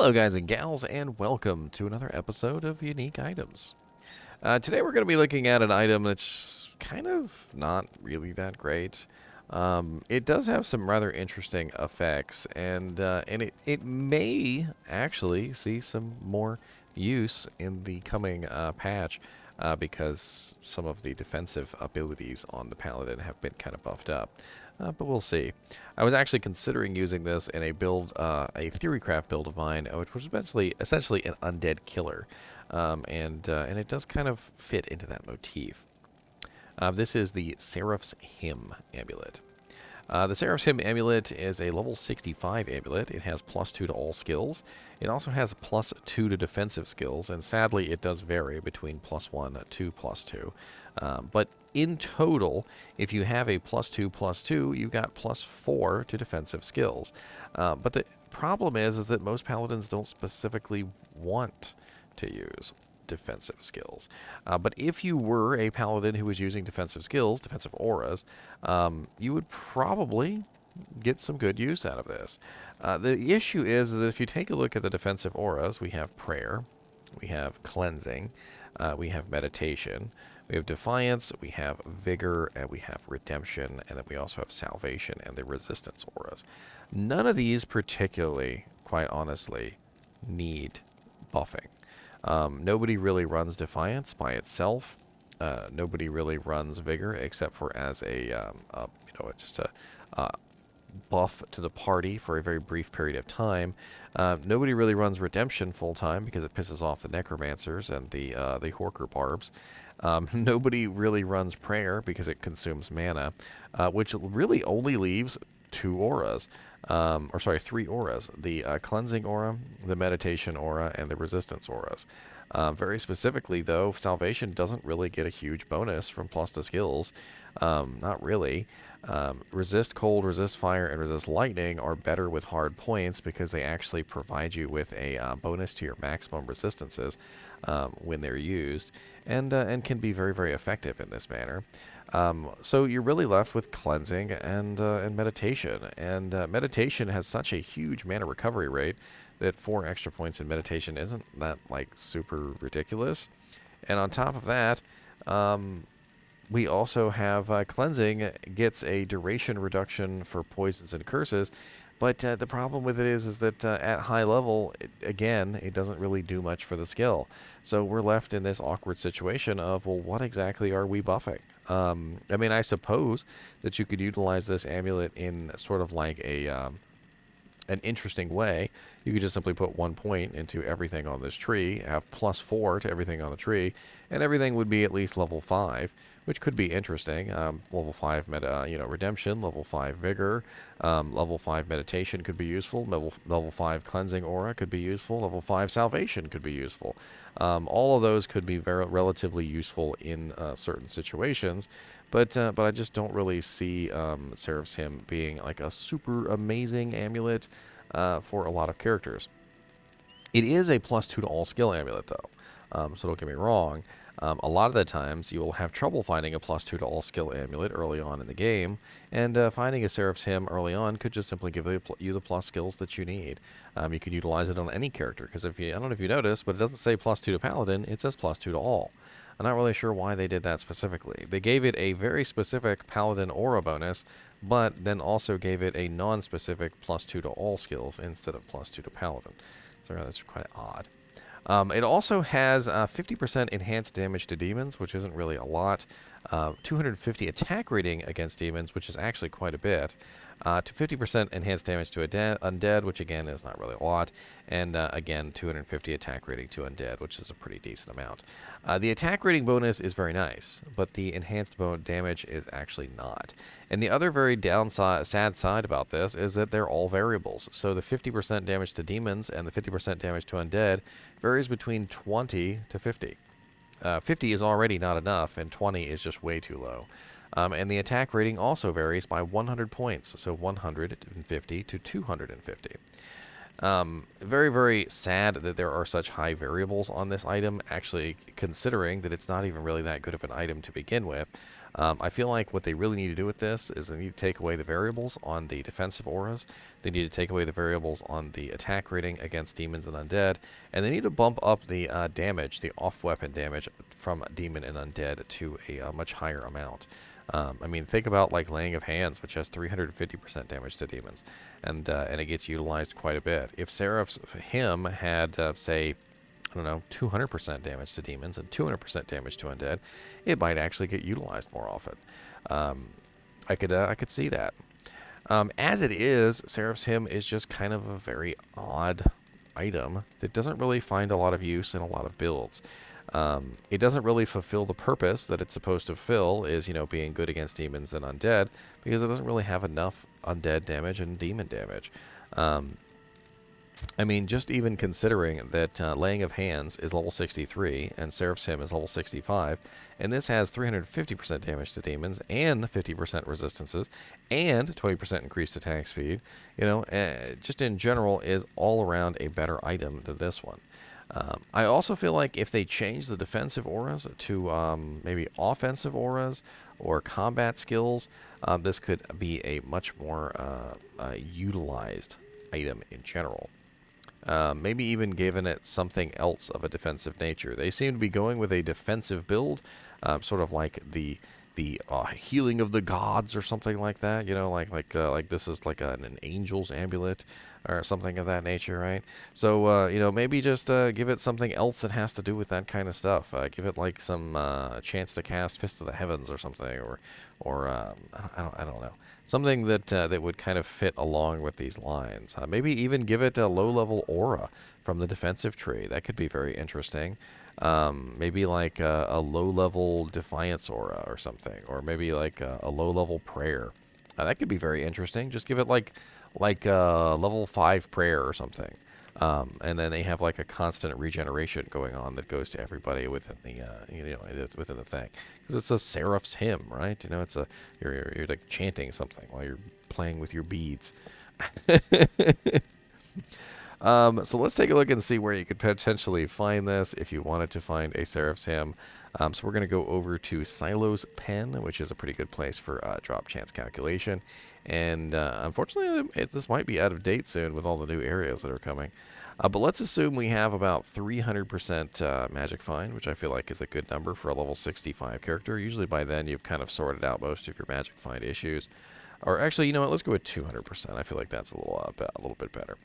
Hello guys and gals, and welcome to another episode of Unique Items. Today we're going to be looking at an item that's kind of not really that great. It does have some rather interesting effects, and it may actually see some more use in the coming patch because some of the defensive abilities on the Paladin have been kind of buffed up. But we'll see. I was actually considering using this in a build, a Theorycraft build of mine, which was essentially an undead killer, and it does kind of fit into that motif. This is the Seraph's Hymn Amulet. The Seraph's Hymn Amulet is a level 65 amulet. It has +2 to all skills. It also has +2 to defensive skills, and sadly it does vary between +1 to +2. But in total, if you have a +2/+2, you got +4 to defensive skills. But the problem is that most paladins don't specifically want to use defensive skills. But if you were a paladin who was using defensive skills, defensive auras, you would probably get some good use out of this. The issue is that if you take a look at the defensive auras, we have prayer, we have cleansing, we have meditation, we have defiance, we have vigor, and we have redemption, and then we also have salvation and the resistance auras. None of these particularly, quite honestly, need buffing. Nobody really runs Defiance by itself. Nobody really runs Vigor except for as just a buff to the party for a very brief period of time. Nobody really runs Redemption full time because it pisses off the Necromancers and the Horker Barbs. Nobody really runs Prayer because it consumes mana, which really only leaves 2 auras. Three auras. The Cleansing Aura, the Meditation Aura, and the Resistance Auras. Very specifically, though, Salvation doesn't really get a huge bonus from plus to skills. Not really. Resist Cold, Resist Fire, and Resist Lightning are better with hard points because they actually provide you with a bonus to your maximum resistances when they're used, and can be very, very effective in this manner. So you're really left with cleansing and meditation. And meditation has such a huge mana recovery rate that 4 extra points in meditation isn't that like super ridiculous. And on top of that, we also have cleansing gets a duration reduction for poisons and curses. But the problem with it is that at high level, it doesn't really do much for the skill. So we're left in this awkward situation of, well, what exactly are we buffing? I mean, I suppose that you could utilize this amulet in sort of like an interesting way. You could just simply put 1 point into everything on this tree, have +4 to everything on the tree, and everything would be at least level 5, which could be interesting. Level 5 redemption, level 5 vigor, level 5 meditation could be useful. Level 5 cleansing aura could be useful. Level 5 salvation could be useful. All of those could be relatively useful in certain situations, but I just don't really see Seraph's Hymn being like a super amazing amulet for a lot of characters. It is a +2 to all skill amulet, though, so don't get me wrong. A lot of the times you will have trouble finding a +2 to all skill amulet early on in the game, and finding a Seraph's Hymn early on could just simply give you the plus skills that you need. You can utilize it on any character, because I don't know if you noticed, but it doesn't say +2 to Paladin, it says +2 to all. I'm not really sure why they did that specifically. They gave it a very specific Paladin aura bonus, but then also gave it a non-specific +2 to all skills instead of +2 to Paladin. So that's quite odd. It also has 50% enhanced damage to demons, which isn't really a lot. 250 attack rating against demons, which is actually quite a bit. To 50% enhanced damage to undead, which again is not really a lot. And again, 250 attack rating to undead, which is a pretty decent amount. The attack rating bonus is very nice, but the enhanced damage is actually not. And the other very sad side about this is that they're all variables. So the 50% damage to demons and the 50% damage to undead varies between 20 to 50. 50 is already not enough, and 20 is just way too low. And the attack rating also varies by 100 points, so 150 to 250. Very, very sad that there are such high variables on this item, actually, considering that it's not even really that good of an item to begin with. I feel like what they really need to do with this is they need to take away the variables on the defensive auras. They need to take away the variables on the attack rating against demons and undead. And they need to bump up the damage, the off-weapon damage from demon and undead to a much higher amount. I mean, think about like Laying of Hands, which has 350% damage to demons, and it gets utilized quite a bit. If Seraph's hymn had, say, I don't know, 200% damage to demons and 200% damage to undead, it might actually get utilized more often. I could see that. As it is, Seraph's hymn is just kind of a very odd item that doesn't really find a lot of use in a lot of builds. It doesn't really fulfill the purpose that it's supposed to fulfill, is, you know, being good against demons and undead, because it doesn't really have enough undead damage and demon damage. I mean, just even considering that Laying of Hands is level 63 and Seraph's Hymn is level 65, and this has 350% damage to demons and 50% resistances and 20% increased attack speed, you know, just in general is all around a better item than this one. I also feel like if they change the defensive auras to maybe offensive auras or combat skills, this could be a much more utilized item in general. Maybe even given it something else of a defensive nature. They seem to be going with a defensive build, sort of like the healing of the gods or something like that. You know, like this is like an angel's amulet or something of that nature, right? So you know, maybe just give it something else that has to do with that kind of stuff. Give it like some chance to cast Fist of the Heavens or something, or I don't know. Something that that would kind of fit along with these lines. Maybe even give it a low-level aura from the defensive tree. That could be very interesting. Maybe like a low-level defiance aura or something, or maybe like a low-level prayer. That could be very interesting. Just give it like level 5 prayer or something. And then they have like a constant regeneration going on that goes to everybody within the within the thing, because it's a Seraph's hymn, right? You know, it's a you're like chanting something while you're playing with your beads. So let's take a look and see where you could potentially find this if you wanted to find a Seraph's hymn. So we're going to go over to Silo's Pen, which is a pretty good place for drop chance calculation. And unfortunately, this might be out of date soon with all the new areas that are coming. But let's assume we have about 300% Magic Find, which I feel like is a good number for a level 65 character. Usually by then you've kind of sorted out most of your Magic Find issues. Or actually, you know what? Let's go with 200%. I feel like that's a little bit better.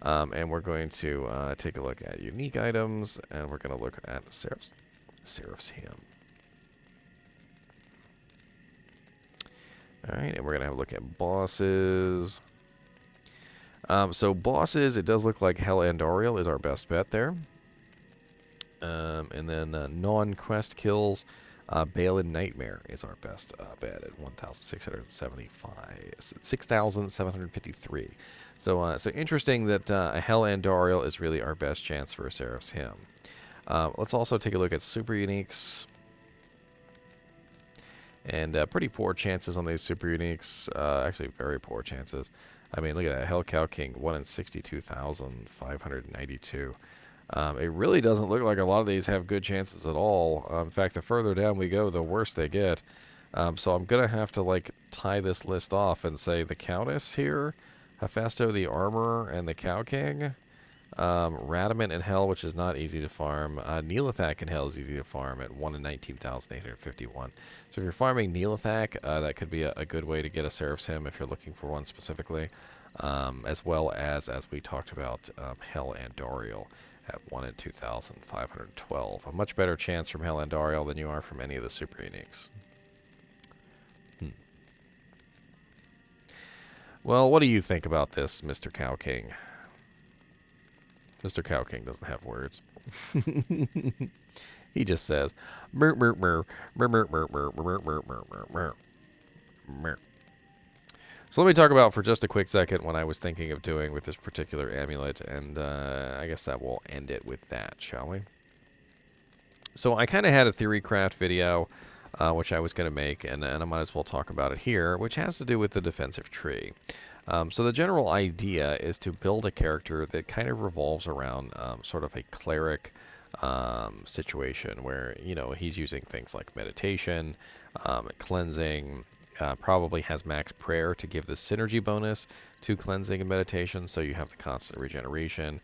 And we're going to take a look at unique items, and we're going to look at Seraph's Hymn. Alright, and we're going to have a look at bosses. So bosses, it does look like Hell Andariel is our best bet there. And then non-quest kills, Balin Nightmare is our best bet at 6,753. So interesting that Hell Andariel is really our best chance for a Seraph's Hymn. Let's also take a look at super uniques. And pretty poor chances on these super uniques. Actually, very poor chances. I mean, look at that. Hell Cow King, 1 in 62,592. It really doesn't look like a lot of these have good chances at all. In fact, the further down we go, the worse they get. So I'm going to have to, like, tie this list off and say the Countess here, Hephaestus the Armorer, and the Cow King. Radamant in Hell, which is not easy to farm. Neelithak in Hell is easy to farm at 1 in 19,851. So if you're farming Neelithak, that could be a good way to get a Seraph's Hymn if you're looking for one specifically. As well as we talked about, Hell Andariel at 1 in 2,512. A much better chance from Hell Andariel than you are from any of the super uniques. Well, what do you think about this, Mr. Cow King? Mr. Cow King doesn't have words. He just says, mer, mer, mer, mer, mer, mer, mer, mer, mer, mer, mer, mer. So let me talk about for just a quick second what I was thinking of doing with this particular amulet, and I guess that will end it with that, shall we? So I kind of had a Theorycraft video, which I was going to make, and I might as well talk about it here, which has to do with the defensive tree. So the general idea is to build a character that kind of revolves around sort of a cleric situation where, you know, he's using things like meditation, cleansing, probably has max prayer to give the synergy bonus to cleansing and meditation, so you have the constant regeneration.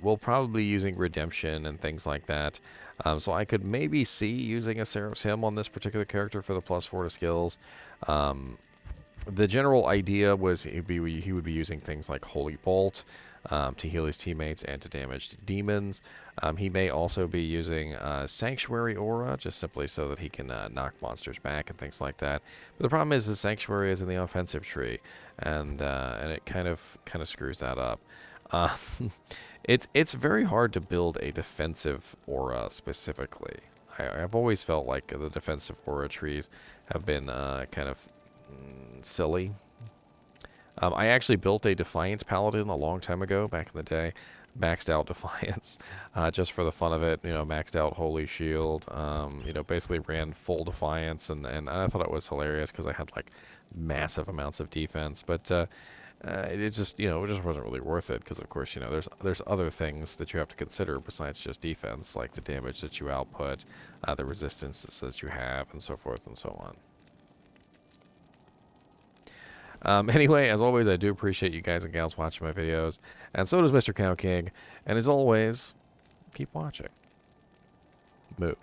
We'll probably be using redemption and things like that. So I could maybe see using a Seraph's Hymn on this particular character for the +4 to skills. The general idea was he would be using things like Holy Bolt to heal his teammates and to damage demons. He may also be using Sanctuary Aura, just simply so that he can knock monsters back and things like that. But the problem is the Sanctuary is in the offensive tree, and it kind of screws that up. Uh, it's very hard to build a defensive aura specifically. I've always felt like the defensive aura trees have been kind of silly. I actually built a Defiance Paladin a long time ago, back in the day. Maxed out Defiance, just for the fun of it. You know, maxed out Holy Shield. You know, basically ran full Defiance, and I thought it was hilarious because I had like massive amounts of defense. But it just, you know, it just wasn't really worth it because, of course, you know, there's other things that you have to consider besides just defense, like the damage that you output, the resistances that you have, and so forth and so on. Anyway, as always, I do appreciate you guys and gals watching my videos, and so does Mr. Cow King. And as always, keep watching. Moo.